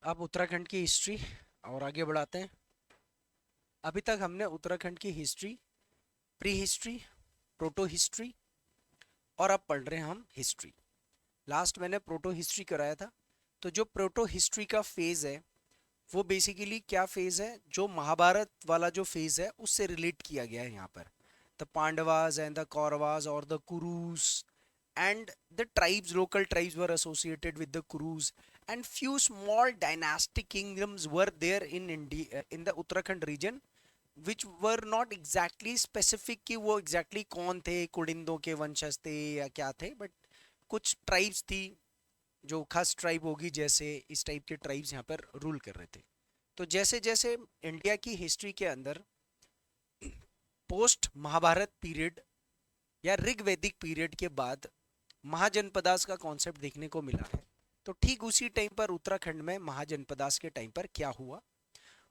अब उत्तराखंड की हिस्ट्री और आगे बढ़ाते हैं। अभी तक हमने उत्तराखंड की history, pre history, proto history और अब पढ़ रहे हैं हम हिस्ट्री। लास्ट मैंने प्रोटो हिस्ट्री कराया था। तो जो प्रोटो हिस्ट्री का फेज है वो बेसिकली क्या फेज है, जो महाभारत वाला जो फेज है उससे रिलेट किया गया है यहाँ पर। The Pandavas and the Kauravas और the कुरुस and the tribes, local tribes were associated with the Kurus, and few small dynastic kingdoms were there in India, in the Uttarakhand region, which were not exactly specific कि वो exactly कौन थे, कुड़िंदों के वंशज थे या क्या थे, but कुछ ट्राइब्स थी जो खास ट्राइब होगी, जैसे इस टाइप के ट्राइब्स यहाँ पर रूल कर रहे थे। तो जैसे जैसे इंडिया की हिस्ट्री के अंदर पोस्ट महाभारत पीरियड या ऋग्वैदिक पीरियड के बाद महाजनपदास का कॉन्सेप्ट देखने को मिला है, तो ठीक उसी टाइम पर उत्तराखंड में महाजनपदास के टाइम पर क्या हुआ।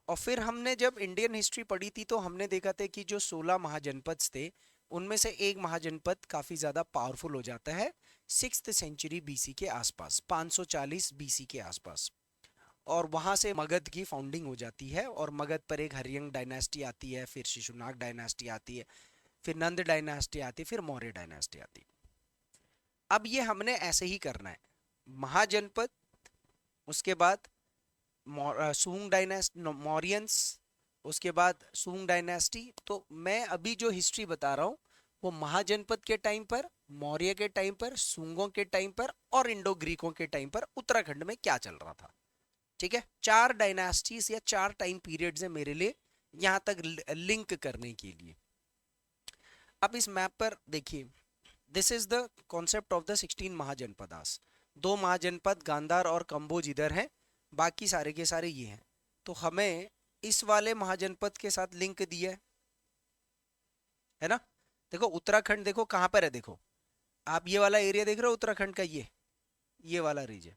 और फिर हमने जब इंडियन हिस्ट्री पढ़ी थी तो हमने देखा था कि जो 16 महाजनपद थे उनमें से एक महाजनपद काफ़ी ज़्यादा पावरफुल हो जाता है 6th सेंचुरी बीसी के आसपास, 540 बीसी के आसपास। और वहाँ से मगध की फाउंडिंग हो जाती है और मगध पर एक हरियंग डायनेस्टी आती है, फिर शिशुनाग डायनेस्टी आती है, फिर नंद डायनेस्टी आती है, फिर मौर्य डायनेस्टी आती है। अब ये हमने ऐसे ही करना है, महाजनपद, उसके बाद सूंग डायनेस्टी, मौर्यंस, उसके बाद सूंग डायनेस्टी। तो मैं अभी जो हिस्ट्री बता रहा हूँ वो महाजनपद के टाइम पर, मौर्य के टाइम पर, सूंगों के टाइम पर और इंडो ग्रीकों के टाइम पर उत्तराखंड में क्या चल रहा था। ठीक है, 4 डायनेस्टीज या 4 टाइम पीरियड्स है मेरे लिए यहाँ तक लिंक करने के लिए। अब इस मैप पर देखिए, this is the concept of the 16 महाजनपदास। 2 महाजनपद गांधार और कंबोज इधर हैं, बाकी सारे के सारे ये हैं। तो हमें इस वाले महाजनपद के साथ लिंक दिया है ना। देखो उत्तराखंड देखो कहाँ पर है, देखो आप ये वाला एरिया देख रहे हो उत्तराखंड का, ये वाला रीजन।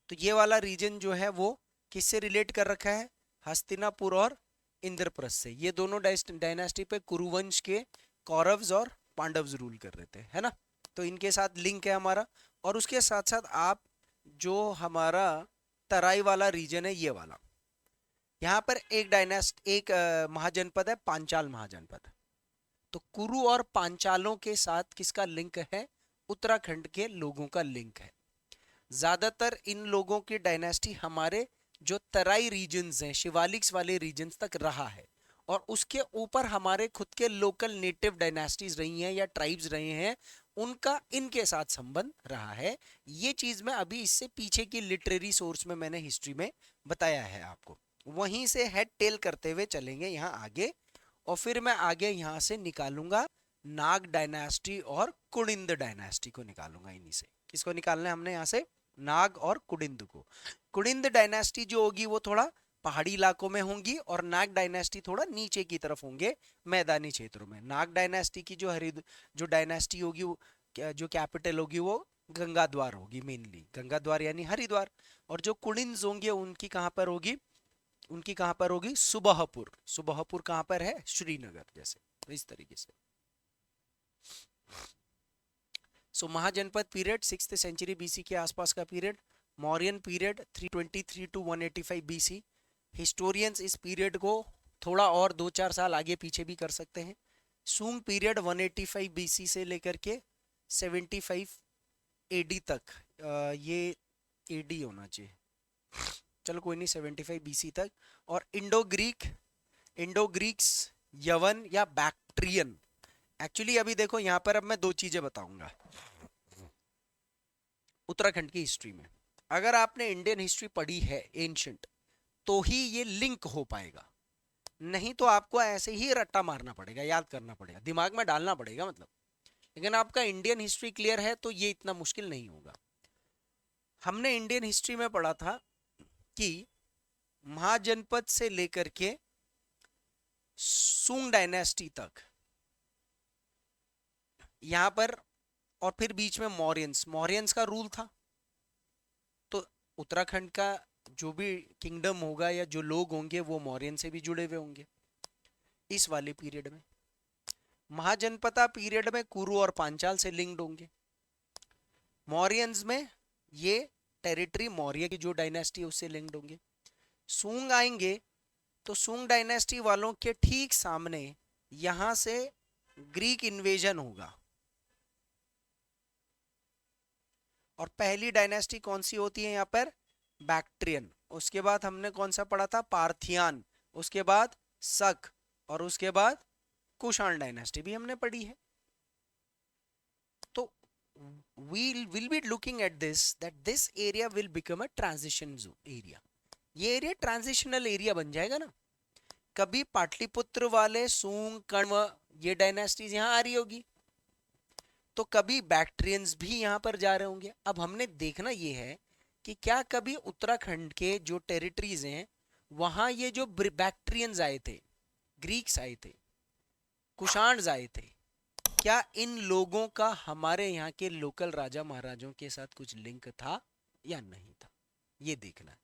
तो ये वाला रीजन जो है वो किससे रिलेट कर रखा है, हस्तिनापुर और इंद्रप्रस्थ से। ये दोनों डायनास्टी पे कुरुवंश के कौरव्स और पांडव्स रूल कर रहे थे, है ना। तो इनके साथ लिंक है हमारा। और उसके साथ साथ आप जो हमारा तराई वाला रीजन है ये वाला, यहाँ पर एक महाजनपद है, पांचाल महाजनपद। तो कुरु और पांचालों के साथ किसका लिंक है, उत्तराखंड के लोगों का लिंक है। ज्यादातर इन लोगों की डायनेस्टी हमारे जो तराई रीजन्स हैं, शिवालिक्स वाले रीजन्स तक रहा है, और उसके ऊपर हमारे खुद के लोकल नेटिव डायनेस्टीज रही हैं या ट्राइब्स रहे हैं, उनका इनके साथ संबंध रहा है। ये चीज मैं अभी इससे पीछे की लिटरेरी सोर्स में मैंने हिस्ट्री में बताया है आपको, वहीं से हेड टेल करते हुए चलेंगे यहाँ आगे। और फिर मैं आगे यहाँ से निकालूंगा नाग डायनेस्टी और कुड़िंद डायनेस्टी को निकालूंगा इन्हीं से। किसको निकालना है हमने यहाँ से, नाग और कुड़िंद को। कुड़िंद डायनेस्टी जो होगी वो थोड़ा पहाड़ी इलाकों में होंगी और नाग डायनेस्टी थोड़ा नीचे की तरफ होंगे, मैदानी क्षेत्रों में। नाग डायनेस्टी की जो डायनेस्टी होगी जो कैपिटल होगी वो गंगाद्वार होगी, मेनली गंगाद्वार यानी हरिद्वार। और जो कुड़िंद होंगे उनकी कहाँ पर होगी, उनकी कहाँ पर होगी, सुबहपुर। सुबहपुर कहाँ पर है, श्रीनगर जैसे, तो इस तरीके से। So Mahajanapada period 6th century BC के आसपास का पीरियड, Mauryan period 323 to 185 BC. Historians इस पीरियड को थोड़ा और 2-4 साल आगे पीछे भी कर सकते हैं। सूंग पीरियड 185 बीसी से लेकर के 75 एडी तक, ये एडी होना चाहिए, चलो कोई नहीं, 75 बीसी तक। और इंडो ग्रीक्स, यवन या बैक्ट्रियन। एक्चुअली अभी देखो यहाँ पर अब मैं 2 चीजें बताऊंगा उत्तराखंड की हिस्ट्री में। अगर आपने इंडियन हिस्ट्री पढ़ी है एंशंट तो ही ये लिंक हो पाएगा, नहीं तो आपको ऐसे ही रट्टा मारना पड़ेगा, याद करना पड़ेगा, दिमाग में डालना पड़ेगा मतलब। लेकिन आपका इंडियन हिस्ट्री क्लियर है तो ये इतना मुश्किल नहीं होगा। हमने इंडियन हिस्ट्री में पढ़ा था कि महाजनपद से लेकर के सूंग डायनेस्टी तक यहां पर, और फिर बीच में मौर्यंस का रूल था। तो उत्तराखंड का जो भी किंगडम होगा या जो लोग होंगे वो मौर्यन से भी जुड़े हुए होंगे इस वाले पीरियड में। महाजनपदा पीरियड में कुरु और पांचाल से लिंक्ड होंगे। मौर्यंस में ये टेरिटरी मौर्य की जो डायनेस्टी है उससे लिंक्ड होंगे। सूंग आएंगे तो सूंग डायनेस्टी वालों के ठीक सामने यहां से ग्रीक इन्वेजन होगा। और पहली डायनेस्टी कौन सी होती है यहाँ पर? बैक्ट्रियन। उसके बाद हमने कौन सा पढ़ा था? पार्थियान। उसके बाद शक, और उसके बाद कुषाण डायनेस्टी भी हमने पढ़ी है। तो we'll be looking at this that this area will become a transition zone area। ये एरिया ट्रांजिशनल एरिया बन जाएगा ना। कभी पाटलिपुत्र वाले सूंग कण्व ये डायनेस्टीज यहाँ आ रही होगी, तो कभी बैक्ट्रियंस भी यहाँ पर जा रहे होंगे। अब हमने देखना ये है कि क्या कभी उत्तराखंड के जो टेरिटरीज हैं वहां ये जो बैक्ट्रियंस आए थे, ग्रीक्स आए थे, कुषाण आए थे, क्या इन लोगों का हमारे यहाँ के लोकल राजा महाराजों के साथ कुछ लिंक था या नहीं था, ये देखना है।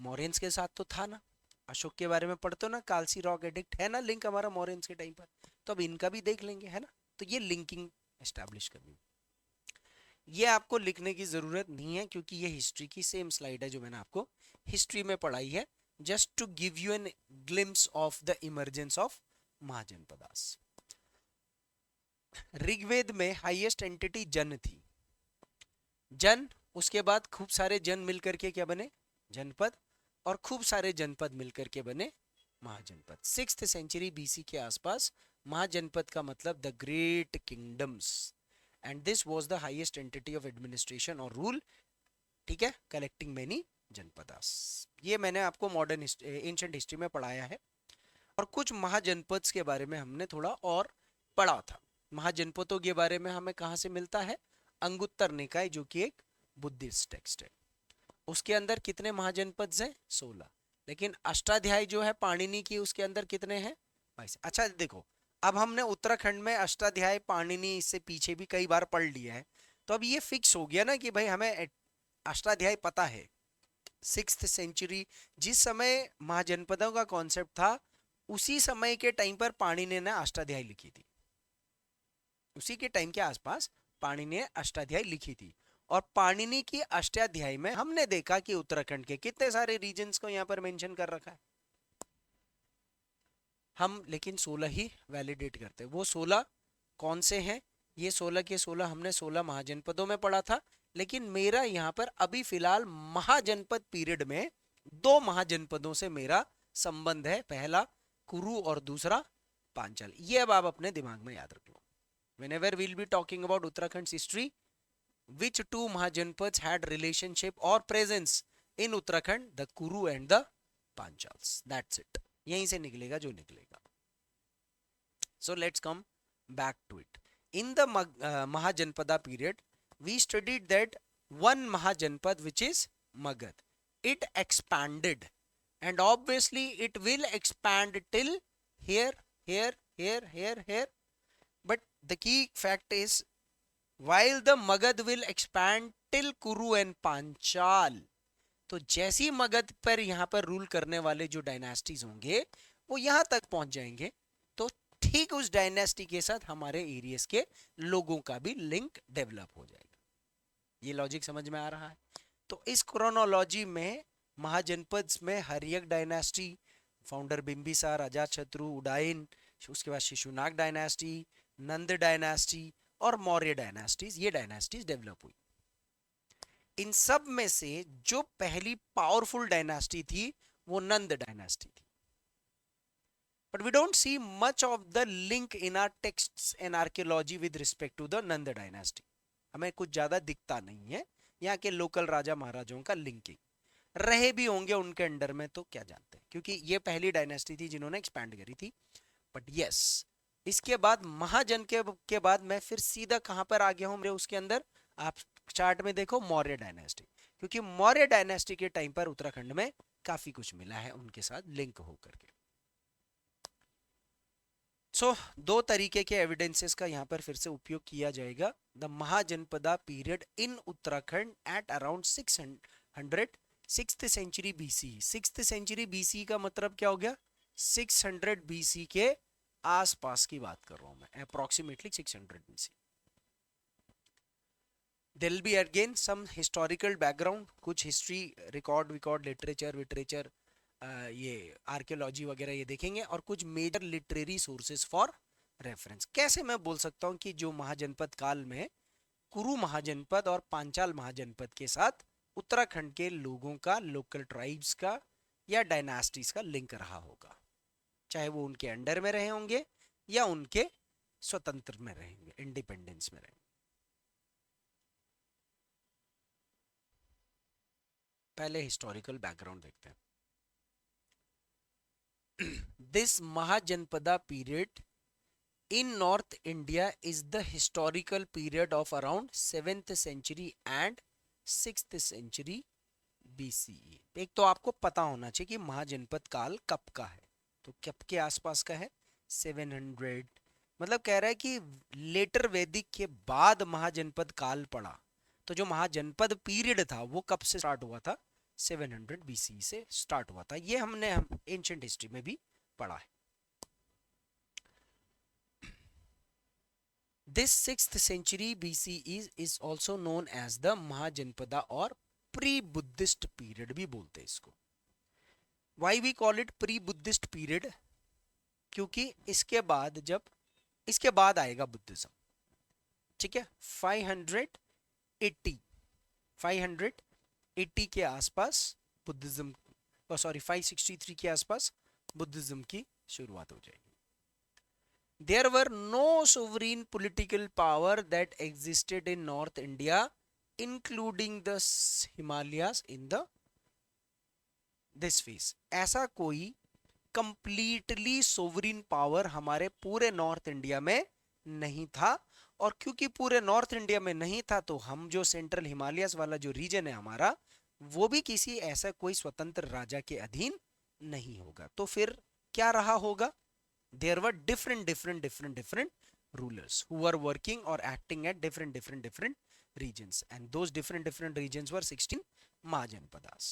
मौर्यंस के साथ तो था ना, अशोक के बारे में पढ़ते हो ना, कालसी रॉक एडिक्ट है ना लिंक हमारा मौर्यंस के टाइम पर, तो अब इनका भी देख लेंगे, है ना। तो ये लिंकिंग एस्टैब्लिश करनी, ये आपको लिखने की जरूरत नहीं है क्योंकि ये हिस्ट्री की सेम स्लाइड है जो मैंने आपको हिस्ट्री में पढ़ाई है, just to give you an glimpse of the emergence of Mahajanapadas. Rigveda में हाईएस्ट एंटिटी जन थी। जन, उसके बाद खूब सारे जन मिलकर के क्या बने? जनपद, और खूब सारे जनपद मिलकर के बने महाजनपद। 6th सेंचुरी बीसी के आसपास महाजनपद का मतलब the great kingdoms, and this was the highest entity of administration और रूल, ठीक है, कलेक्टिंग मेनी जनपदास। ये मैंने आपको मॉडर्न एंशिएंट हिस्ट्री में पढ़ाया है। और कुछ महाजनपद के बारे में हमने थोड़ा और पढ़ा था। महाजनपदों के बारे में हमें कहां से मिलता है? अंगुत्तर निकाय, जो कि एक बुद्धिस्ट टेक्स्ट है। उसके अंदर कितने महाजनपद हैं? 16। लेकिन अष्टाध्यायी जो है पाणिनि की, उसके अंदर कितने हैं? 22। अच्छा देखो, अब हमने उत्तराखंड में अष्टाध्याय पाणिनि इससे पीछे भी कई बार पढ़ लिया है, तो अब ये फिक्स हो गया ना कि भाई हमें अष्टाध्याय पता है। 6th सेंचुरी जिस समय महाजनपदों का कॉन्सेप्ट था, उसी समय के टाइम पर पाणिनि ने अष्टाध्याय लिखी थी। उसी के टाइम के आसपास पाणिनि ने अष्टाध्याय लिखी थी। और पाणिनि की अष्टाध्यायी में हमने देखा कि उत्तराखंड के कितने सारे रीजन्स को यहाँ पर मेंशन कर रखा है। हम लेकिन 16 ही वैलिडेट करते हैं। वो 16 कौन से हैं? ये 16 के 16 हमने 16 महाजनपदों में पढ़ा था, लेकिन मेरा यहाँ पर अभी फिलहाल महाजनपद पीरियड में 2 महाजनपदों से मेरा संबंध है, पहला कुरु और दूसरा पांचाल। ये अब आप अपने दिमाग में याद रख लो। Whenever we'll be talking about Uttarakhand's history, which two Mahajanpads had relationship or presence in Uttarakhand? The Kuru and the Panchals. That's it. यहीं से निकलेगा जो निकलेगा। So let's come back to it. In the Mahajanpada period, we studied that one Mahajanpad, which is Magad, it expanded, and obviously it will expand till here, here, here, here, here. But the key fact is, while the Magad will expand till Kuru and Panchal, तो जैसी मगध पर यहाँ पर rule करने वाले जो dynasties होंगे वो यहाँ तक पहुंच जाएंगे, तो ठीक उस डायनेस्टी के साथ हमारे एरियाज के लोगों का भी लिंक डेवलप हो जाएगा। ये लॉजिक समझ में आ रहा है? तो इस क्रोनोलॉजी में महाजनपद में हर्यक डायनेस्टी, फाउंडर बिंबिसार, अजातशत्रु, उडाइन, उसके बाद शिशुनाग डायनेस्टी, नंद डायनेस्टी और मौर्य डायनेस्टीज, ये डायनेस्टीज डेवलप हुई। इन सब में से जो पहली पावरफुल डायनेस्टी थी वो नंद डायनेस्टी थी। But we don't see much of the link in our texts and archaeology with respect to the Nanda dynasty. हमें कुछ ज्यादा दिखता नहीं है यहाँ के लोकल राजा महाराजों का लिंकिंग। रहे भी होंगे उनके अंडर में तो क्या जानते हैं, क्योंकि ये पहली डायनेस्टी थी जिन्होंने एक्सपैंड करी थी। बट यस, इसके बाद महाजन के बाद मैं फिर सीधा कहां पर आ गया हूं मेरे उसके अंदर, आप चार्ट में देखो, मौर्य डायनेस्टी। क्योंकि मौर्य डायनेस्टी के टाइम पर उत्तराखंड में काफी कुछ मिला है उनके साथ लिंक होकर के। सो दो तरीके के एविडेंसेस का यहाँ पर फिर से उपयोग किया जाएगा। The Mahajanapada period in Uttarakhand at around 600 century BC. 6th century BC का मतलब क्या हो गया? 600 बीसी के आसपास की बात कर रहा हूं मैं, approximately 600 BC. There will be again some historical background, कुछ हिस्ट्री रिकॉर्ड लिटरेचर विटरेचर, ये आर्कियोलॉजी वगैरह ये देखेंगे, और कुछ major literary sources for reference. कैसे मैं बोल सकता हूँ कि जो महाजनपद काल में कुरु महाजनपद और पांचाल महाजनपद के साथ उत्तराखंड के लोगों का, लोकल ट्राइब्स का या डायनास्टीज का लिंक रहा होगा, चाहे वो उनके अंडर में रहे होंगे या उनके स्वतंत्र में रहेंगे, इंडिपेंडेंस में रहेंगे। पहले हिस्टोरिकल बैकग्राउंड देखते हैं। This Mahajanpada period in North India is the historical period of around 7th century and 6th century BCE। एक तो आपको पता होना चाहिए कि महाजनपद काल कब का है, तो कब के आसपास का है, 700, मतलब कह रहा है कि लेटर वैदिक के बाद महाजनपद काल पड़ा, तो जो महाजनपद पीरियड था वो कब से स्टार्ट हुआ था, 700 BC से स्टार्ट हुआ था। ये हमने एंशिएंट हिस्ट्री में भी पढ़ा है। This 6th century BCE is also known as the Mahajanpada और pre-Buddhist period भी बोलते हैं इसको। Why we call it pre-Buddhist period? क्योंकि इसके बाद आएगा बुद्धिज्म, ठीक है। 580 के आसपास बुद्धिज्म, सॉरी 563 के आसपास बुद्धिज्म की शुरुआत हो जाएगी। There were no sovereign political power that existed in North India, including the Himalayas in this phase। ऐसा कोई कंप्लीटली सोवरिन पावर हमारे पूरे नॉर्थ इंडिया में नहीं था, और क्योंकि पूरे नॉर्थ इंडिया में नहीं था तो हम जो सेंट्रल हिमालयस वाला जो रीजन है हमारा, वो भी किसी ऐसा कोई स्वतंत्र राजा के अधीन नहीं होगा। तो फिर क्या रहा होगा, there were different rulers who were working or acting at different regions, and those different regions were 16 Mahajanpadas।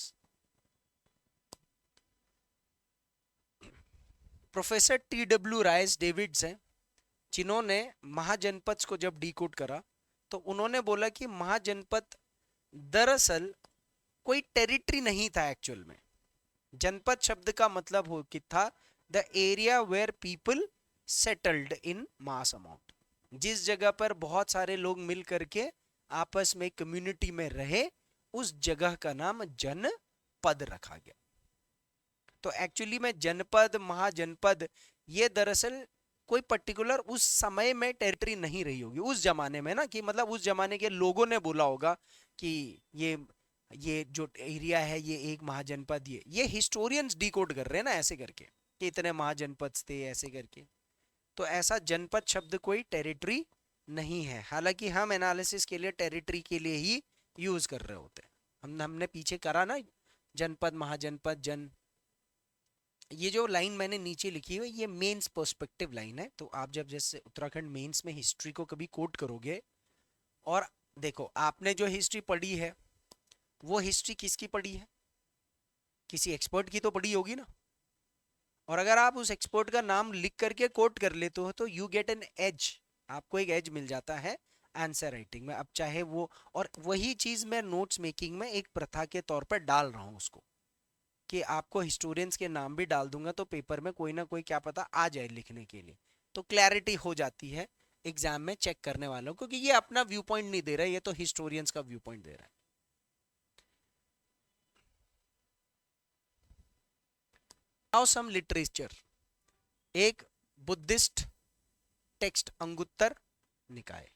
Professor TW rice David's हैं, जिन्होंने महाजनपद को जब डिकोड करा तो उन्होंने बोला कि महाजनपद दरअसल कोई टेरिटरी नहीं था एक्चुअल में। जनपद शब्द का मतलब हो कि था the area where people settled in mass amount, जिस जगह पर बहुत सारे लोग मिल करके आपस में कम्युनिटी में रहे, उस जगह का नाम जनपद रखा गया। तो एक्चुअली में जनपद, महाजनपद, ये दरअसल कोई पर्टिकुलर उस समय में टेरिटरी नहीं रही होगी उस जमाने में ना, कि मतलब उस जमाने के लोगों ने बोला होगा कि ये जो एरिया है ये एक महाजनपद, ये हिस्टोरियंस डिकोड कर रहे हैं ना ऐसे करके कि इतने महाजनपद थे ऐसे करके। तो ऐसा जनपद शब्द कोई टेरिटरी नहीं है, हालांकि हम एनालिसिस के लिए टेरिटरी के लिए ही यूज कर रहे होते हैं। हमने पीछे करा ना जनपद, महाजनपद, ये जो लाइन मैंने नीचे लिखी है ये मेंस पर्सपेक्टिव लाइन है। तो आप जब जैसे उत्तराखंड मेंस में हिस्ट्री को कभी कोट करोगे, और देखो आपने जो हिस्ट्री पढ़ी है वो हिस्ट्री किसकी पढ़ी है, किसी एक्सपर्ट की तो पढ़ी होगी ना, और अगर आप उस एक्सपर्ट का नाम लिख करके कोट कर लेते हो तो यू गेट एन एज, आपको एक एज मिल जाता है आंसर राइटिंग में। अब चाहे वो, और वही चीज मैं नोट्स मेकिंग में एक प्रथा के तौर पर डाल रहा हूँ उसको, कि आपको हिस्टोरियंस के नाम भी डाल दूंगा तो पेपर में कोई ना कोई क्या पता आ जाए लिखने के लिए, तो क्लैरिटी हो जाती है एग्जाम में चेक करने वालों को कि ये अपना व्यू पॉइंट नहीं दे रहा है, ये तो हिस्टोरियंस का व्यू पॉइंट दे रहा है। नाउ सम लिटरेचर, एक बुद्धिस्ट टेक्स्ट अंगुत्तर निकाय।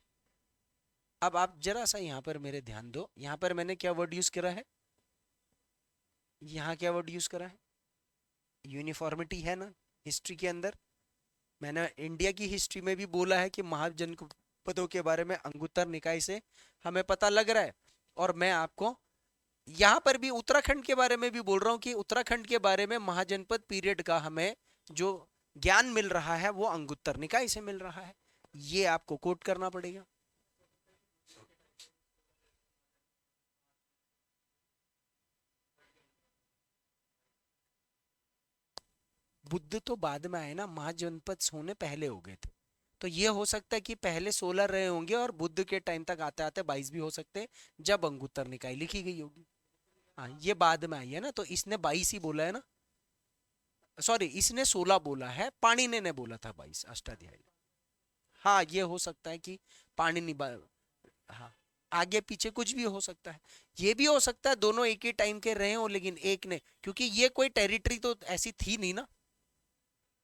अब आप जरा सा यहां पर मेरे ध्यान दो, यहां पर मैंने क्या वर्ड यूज करा है, यहां क्या वर्ड यूज करा है, यूनिफॉर्मिटी है ना हिस्ट्री के अंदर। मैंने इंडिया की हिस्ट्री में भी बोला है कि महाजनपदों के बारे में अंगुत्तर निकाय से हमें पता लग रहा है, और मैं आपको यहां पर भी उत्तराखंड के बारे में भी बोल रहा हूं कि उत्तराखंड के बारे में महाजनपद पीरियड का हमें जो ज्ञान मिल रहा है वो अंगुत्तर निकाय से मिल रहा है, ये आपको कोट करना पड़ेगा। बुद्ध तो बाद में आए ना, महाजनपद होने पहले हो गए थे। तो ये हो सकता है कि पहले 16 रहे होंगे और बुद्ध के टाइम तक आते आते 22 भी हो सकते हैं, जब अंगुत्तर निकाय लिखी गई होगी। हाँ, ये बाद में आई है ना, तो इसने 22 ही बोला है ना, सॉरी इसने 16 बोला है, पाणिनि ने बोला था 22 अष्टाध्यायी। हाँ ये हो सकता है कि पाणिनि हाँ, आगे पीछे कुछ भी हो सकता है। ये भी हो सकता है दोनों एक ही टाइम के रहे हो, लेकिन एक ने, क्योंकि ये कोई टेरिटरी तो ऐसी थी नहीं ना,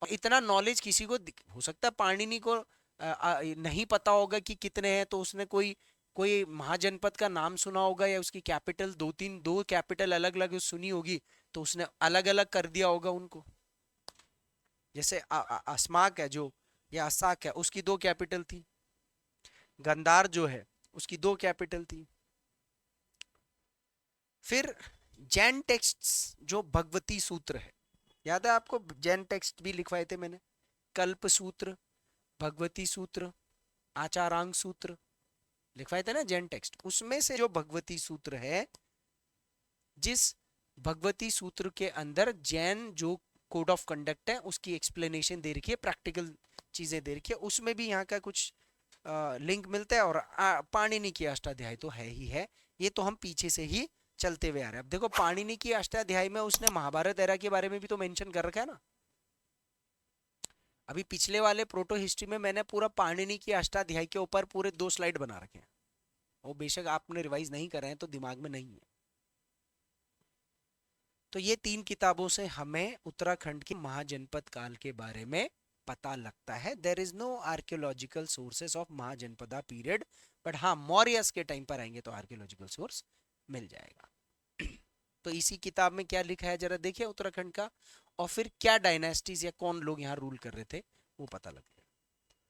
और इतना नॉलेज किसी को हो सकता है पाणिनि को नहीं पता होगा कि कितने हैं, तो उसने कोई कोई महाजनपद का नाम सुना होगा, या उसकी कैपिटल दो कैपिटल अलग अलग सुनी होगी, तो उसने अलग अलग कर दिया होगा उनको। जैसे अस्माक है जो, या असाक है, उसकी 2 कैपिटल थी। गंधार जो है उसकी 2 कैपिटल थी। फिर जैन टेक्स्ट्स जो भगवती सूत्र है, याद है आपको जैन टेक्स्ट भी लिखवाए थे मैंने, कल्प सूत्र, भगवती सूत्र, आचारांग सूत्र लिखवाए थे ना जैन टेक्स्ट। उसमें से जो भगवती सूत्र है, जिस भगवती सूत्र के अंदर जैन जो कोड ऑफ कंडक्ट है उसकी एक्सप्लेनेशन दे रखी है, प्रैक्टिकल चीजें दे रखी है, उसमें भी यहाँ का कुछ लिंक मिलता है। और पाणिनि की अष्टाध्यायी तो है ही है, ये तो हम पीछे से ही चलते हुए आ रहे हैं। अब देखो पाणिनि की अष्टाध्यायी में उसने महाभारत एरा के बारे में भी तो मेंशन कर रखा है ना। अभी पिछले वाले प्रोटो हिस्ट्री में मैंने पूरा पाणिनि की अष्टाध्यायी के ऊपर पूरे 2 स्लाइड बना रखे हैं, वो बेशक आपने रिवाइज नहीं करे हैं तो दिमाग में नहीं है। तो ये 3 किताबों से हमें उत्तराखंड के महाजनपद काल के बारे में पता लगता है। There is no archaeological sources of Mahajanapada period, but हाँ मौर्यस के टाइम पर आएंगे तो आर्कियोलॉजिकल सोर्स मिल जाएगा। तो इसी किताब में क्या लिखा है जरा देखिए उत्तराखंड का, और फिर क्या डायनेस्टीज या कौन लोग यहाँ रूल कर रहे थे वो पता लगे।